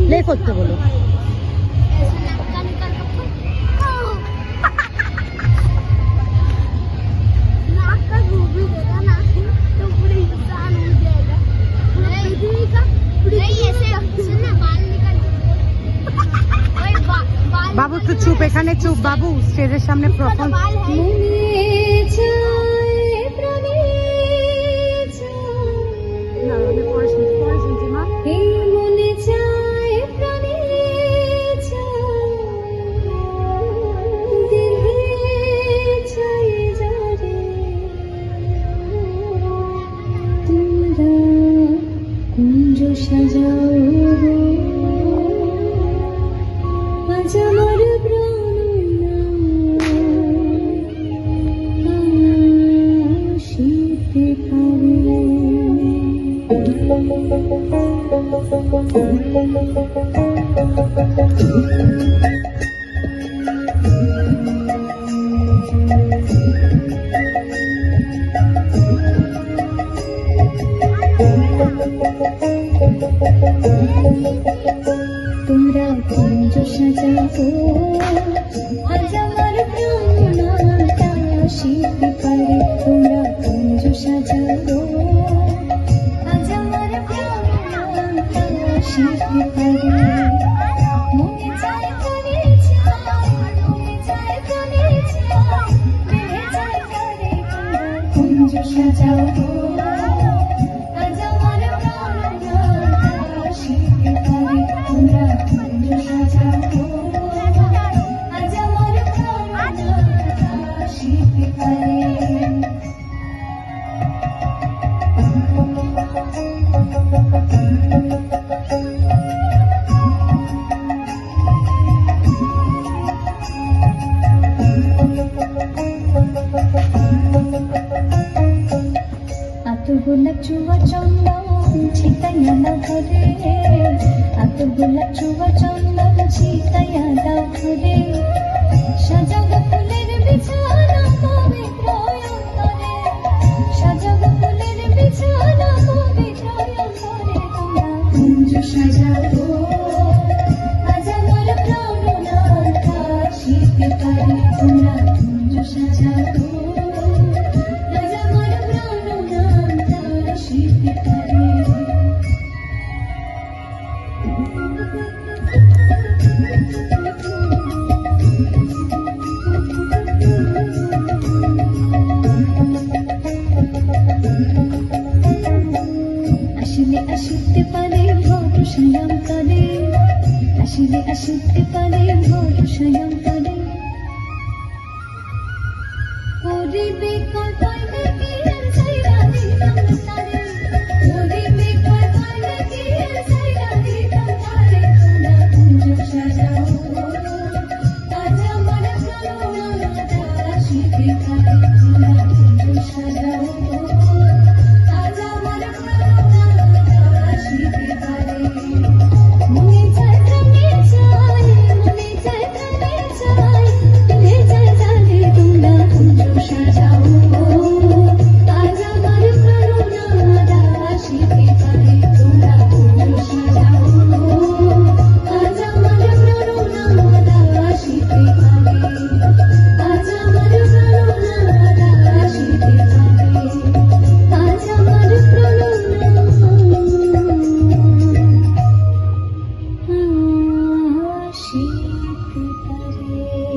Play করতে বলো। বাবু তো চুপ, এখানে চুপ বাবু, স্টেজের সামনে প্রথম। তোমরা কুঞ্জ সাজাবো আজ আমার প্রাণনাটা শিখতে পারে। তোমরা কুঞ্জ সাজাবো আজ আমার প্রাণনাটা শিখতে পারে। মনে চায় করে মনে চায় করে বেড়ে যায় করে। তোমরা কুঞ্জ সাজাবো আজ আমার প্রাণনাটা শিখতে পারে। তোমরা কুঞ্জ সাজাবো আজ আমার প্রাণনাটা শিখতে পারে। গোলাপ চুয়া চন্দন ছিটাইয়া দাও ঘরে। এত গোলাপ চুয়া চন্দন ছিটাইয়া দাও ঘরে। সাজাবো ফুলের বিছানা পবিত্র অন্তরে। সাজাবো ফুলের বিছানা পবিত্র অন্তরে। তোমরা কুঞ্জ সাজাবো আজ আমার প্রাণনাটা শিখতে পারে। তোমরা কুঞ্জ সাজাবো আজ আমার প্রাণনাটা শিখতে পারে। আসলে আসতে পারে ভরসায়ম করে। আসলে আসতে পারে ভরসায়ম করে। ওরে বেকার পাইলে কি আর ছাইরা দিতাম তারে। ওরে বেকার পাইলে কি আর ছাইরা দিতাম তারে। তোমরা কুঞ্জ সাজাবো আজ আমার প্রাণনাটা শিখতে পারে। তোমরা কুঞ্জ সাজাবো আজ আমার প্রাণনাটা শিখতে পারে। মনে চায় প্রাণে চায় মনে চায় প্রাণে চায় ভেঙে যায় জালে। তোমরা কুঞ্জ সাজাবো আজ আমার প্রাণনাটা শিখতে পারে। তোমরা কুঞ্জ সাজাবো আজ আমার প্রাণনাটা শিখতে পারে। আজ আমার প্রাণনাটা শিখতে পারে। আজ আমার প্রাণনাটা শিখতে পারে।